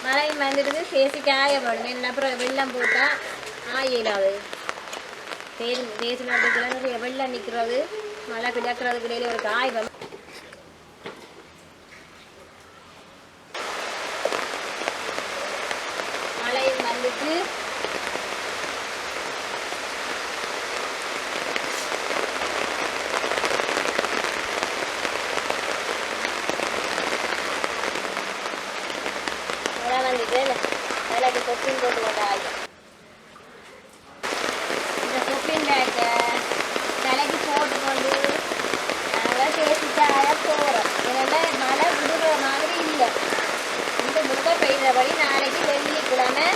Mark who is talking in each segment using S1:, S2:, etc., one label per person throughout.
S1: மழை வந்துடுது தேசி காய போடணும் அப்புறம் வெள்ளம் போட்டால் ஆயிடாது தேசி நடுறதுல நிறைய வெள்ளம் நிற்கிறது மழை கிடக்கிறதுக்கு இடையில ஒரு காய் மழை வந்துட்டு தலைக்கு கொப்பின் போட்டு கொண்ட ஆகும் இந்த கொப்பின் பேக்கை தலைக்கு போட்டுக்கொண்டு நாங்கள் தேசிட்டு ஆய போகிறோம் ஏன்னா மழை விடுற மாதிரி இல்லை இந்த முட்டை பெய்கிறபடி நாளைக்கு வெள்ளிக்கிழமை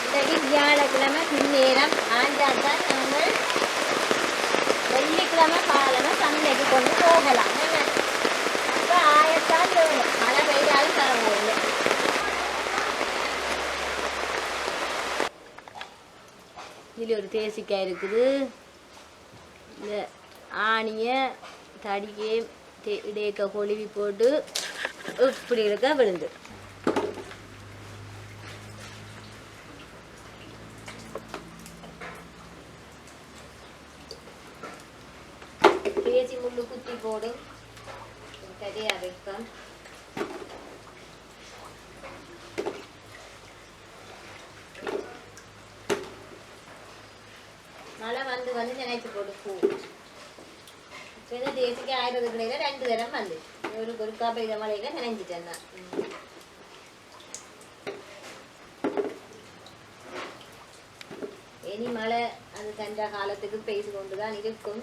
S1: இன்றைக்கு வியாழக்கிழமை பின்னேரம் ஆஞ்சால் தான் நாங்கள் வெள்ளிக்கிழமை காலமாக சந்தைக்கு கொண்டு போகலாம் அப்போ ஆயத்தான் வேணும் மழை பெய்தாலும் தரவில்லை இதில் ஒரு தேசிக்காய் இருக்குது இந்த ஆணியை தடிக்கே இடையக்க கொழுவி போட்டு இப்படி இருக்க விழுந்து தேசி முள்ளு குத்தி போடும் சரியா வைக்கும் மழை வந்து நினைச்சு போட்டு பூ தேசிக்கு ஆயிரத்துக்கு இடையில 2 தரம் வந்து ஒரு காப்பை இதை மழையில நினைஞ்சிட்டேன் தான் இனி மழை அது கண்ட காலத்துக்கு பெய்து கொண்டுதான் இருக்கும்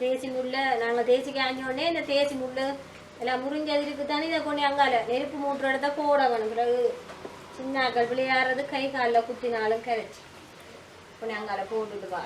S1: தேசி முள்ள நாங்கள் தேசிக்கு ஆஞ்சோடனே இந்த தேசி முள்ளு எல்லாம் முறிஞ்சது இருக்குதானே இதை கொண்டு அங்கால நெருப்பு மூட்டுற இடத்த போட வேணும் பிறகு சின்னாக்கள் விளையாடுறது கை காலில் குத்தினாலும் கரைச்சி கொண்டு அங்கால போட்டுட்டு வா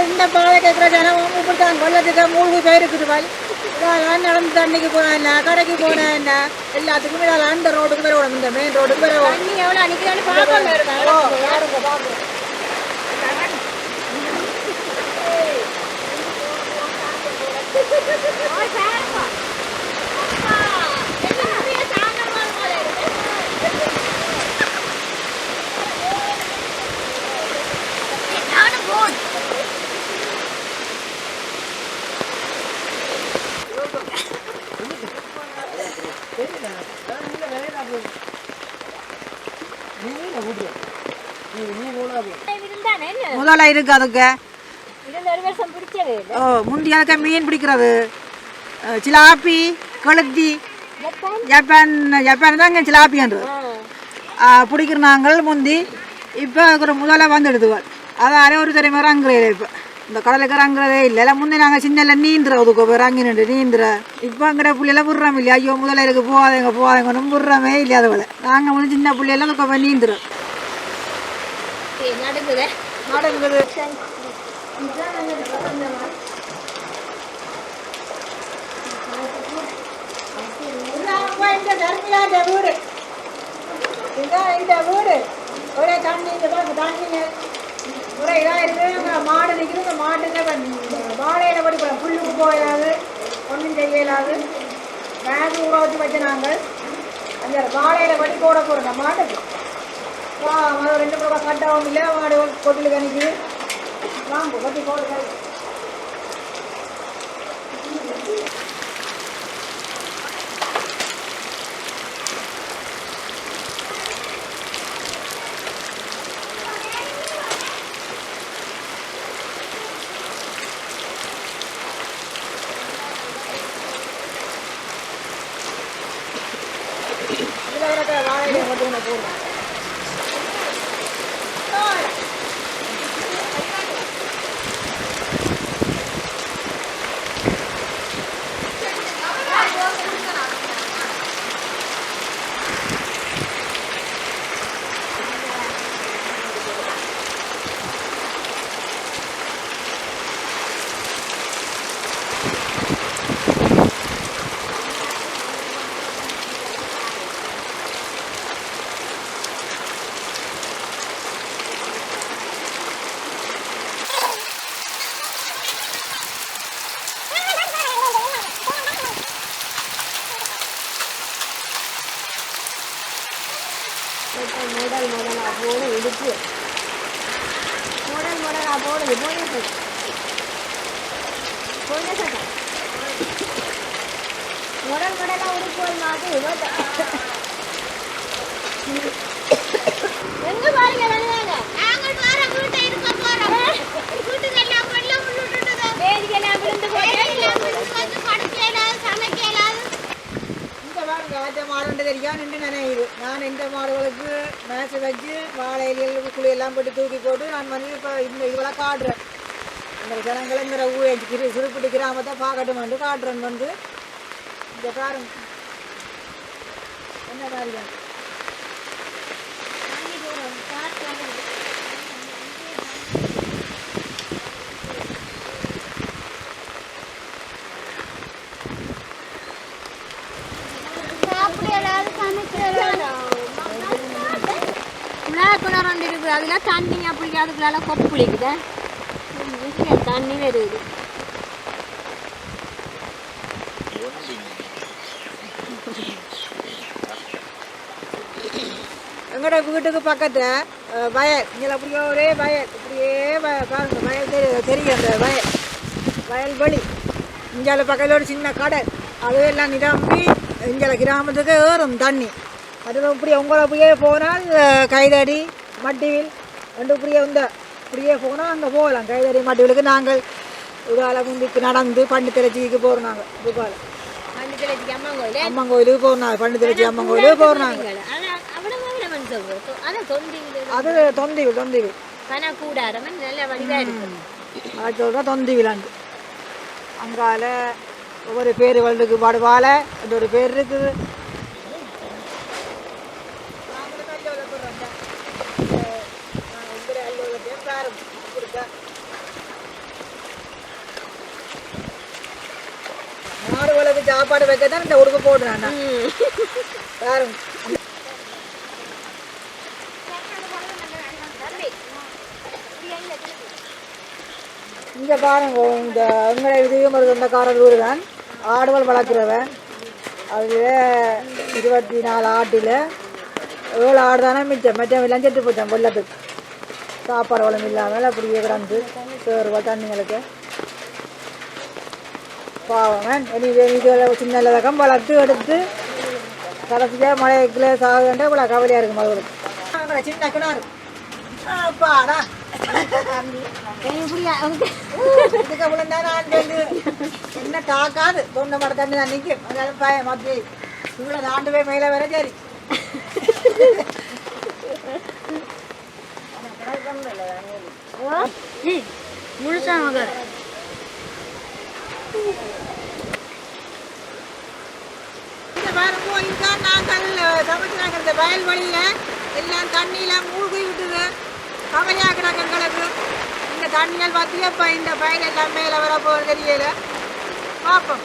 S1: இந்த பாலை கேட்குற ஜனம் இப்படித்தான் வெள்ளத்துக்கு மூழ்கி போயிருக்குது பால் இதெல்லாம் நடந்து தண்ணிக்கு போனா என்ன கடைக்கு போனா என்ன எல்லாத்துக்கும் இதெல்லாம் அந்த ரோடுக்கு வேற ஓடும் இந்த மெயின் ரோடுக்கு வேற முதல்ல இருக்கு அதுக்கு முந்தைய மீன் பிடிக்கிறது
S2: சிலாப்பி கொளுத்தி ஜப்பான் ஜப்பான் தான் இங்கே சிலாப்பின்றது பிடிக்கிற நாங்கள் முந்தி இப்போ ஒரு முதல்ல வந்துடுதுவாள் அதால் ஒரு தடவை இறங்குறதில்ல இப்போ இந்த கடலுக்கு இறங்குறதே இல்லை எல்லாம் முன்னே நாங்கள் சின்ன நீந்துறதுக்கு இறங்கி நின்று நீந்துற இப்போ அங்கே பிள்ளைலாம் விடுறோம் இல்லையா ஐயோ முதல்ல இருக்கு போகாதேங்க விடுறோமே இல்லையா அதை நாங்கள் வந்து சின்ன பிள்ளையெல்லாம் துக்க நீந்துறோம் நடக்குது வீடு இதுதான் இந்த வீடு ஒரே தண்ணி தண்ணி ஒரே இதாக இருக்குது மாடு நிற்குது இந்த மாட்டுக்கு வாழையில படிப்போம் புல்லுக்கு போயிடாது ஒன்றும் செய்யலாது மேகு ஊற வச்சு வச்சு நாங்கள் அந்த வாழையில படி போட போகிறோம் மாட்டுக்கு ரெண்டு ரூபா கட்டவும் இல்லை மாடு கொட்டில் கணிக்குது வாங்க கொட்டி போடுங்க வாழையில மட்டும் போடுறோம் முதல் போடு இடுப்பு முதல் போடுது போன சட்டம் முதலாக உடுப்பு மாட்டு எங்க பாருங்க நாங்கள் வர வீட்டை இருக்க போறோம் வீட்டுக்கு எல்லாம் வெள்ளம் விழுந்துட்டது வேதிக்கெல்லாம் விழுந்து போய் படுக்கையிலாது சமைக்கலாது இந்த பாருங்க ஆற்ற மாடு தெரியா நின்று நினைவு நான் இந்த மாடுகளுக்கு மேட்ச் வச்சு வாழை இலைகள் குழியெல்லாம் போட்டு தூக்கி போட்டு நான் வந்து இப்போ இந்த இவ்வளோ காட்டுறேன் இந்த ஜனங்களுங்கிற ஊழல் சுருப்பிட்டு கிராமத்தை பார்க்கட்டும் வந்து காட்டுறேன் வந்து இந்த பாருங்க என்ன பாருங்க கிணறு இருக்குது அதில் தண்ணி அப்படி அதுக்குள்ள கொப்புளிக்குது தண்ணி வருது எங்களோட வீட்டுக்கு பக்கத்தில் வயல் இங்கே அப்படியே ஒரே வயல் இப்படியே பாருங்க வயல் தெரியும் அந்த வயல்வெளி இங்கால பக்கத்தில் ஒரு சின்ன கடல் அதுவும் எல்லாம் நிரம்பி இங்கே கிராமத்துக்கு ஏறும் தண்ணி அது இப்படி உங்களை அப்படியே போனால் கைதடி மட்டிவில் ரெண்டு இப்படியே இப்படியே போனால் அங்கே போகலாம் கைதடி மட்டிவிலுக்கு நாங்கள் இதால் முந்திக்கு நடந்து பண்டு திரைச்சிக்கு போகிறோம் நாங்கள் இதுபால் அம்மன் கோயிலுக்கு போகிறோம் பண்டு திரைச்சி அம்மன் கோயிலுக்கு போகிறோம் அது தொந்திவில் அது சொல்கிறோம் தொந்திவிலாண்டு அங்கால ஒவ்வொரு பேர் வளர்ந்துக்கு பாடுவாலை அது ஒரு பேர் இருக்குது மாடுகளுக்கு சாப்பாடு வைக்க தான் இந்த உடுப்பு போடுறான் பாருங்க இங்கே பாருங்க இந்த எங்களை இதுவும் ஒரு சொந்தக்காரர் ஊர் தான் ஆடுகள் வளர்க்குறவன் அதில் 24 ஆட்டில் 7 ஆடு தானே மிச்சம் எல்லாம் செத்து போச்சான் வெள்ளத்துக்கு சாப்பாடு வளம் இல்லாமல் அப்படியே கிடந்து சேருவா தண்ணிங்களுக்கு பாவம் இனி இதில் சின்ன ரகம் வளர்த்து எடுத்து கடைசியாக மழைக்குள்ளே சாக வேண்டாம் இவ்வளோ கவலையாக இருக்கும் மகளுக்கு சின்ன கிணறு பாடா இதுக்கு அவ்வளோ நான் என்ன தாக்காது தொண்டை மட தண்ணி தான் நிற்கும் அதனால பயம் அப்படி இவ்வளோ ஆண்டு போய் மேலே வர சரி
S1: முழுசா மகர்
S2: இந்த பாருங்க இதுதான் நாங்கள் சமைச்சாங்க இந்த வயல்வெளியில் எல்லாம் தண்ணியெல்லாம் மூழ்கி விட்டுது கவலையாக கிடக்கு எங்களுக்கு இந்த தண்ணியால் பார்த்தியா இப்போ இந்த வயல் எல்லாம் மேலே வர போகிறது தெரியல பார்ப்போம்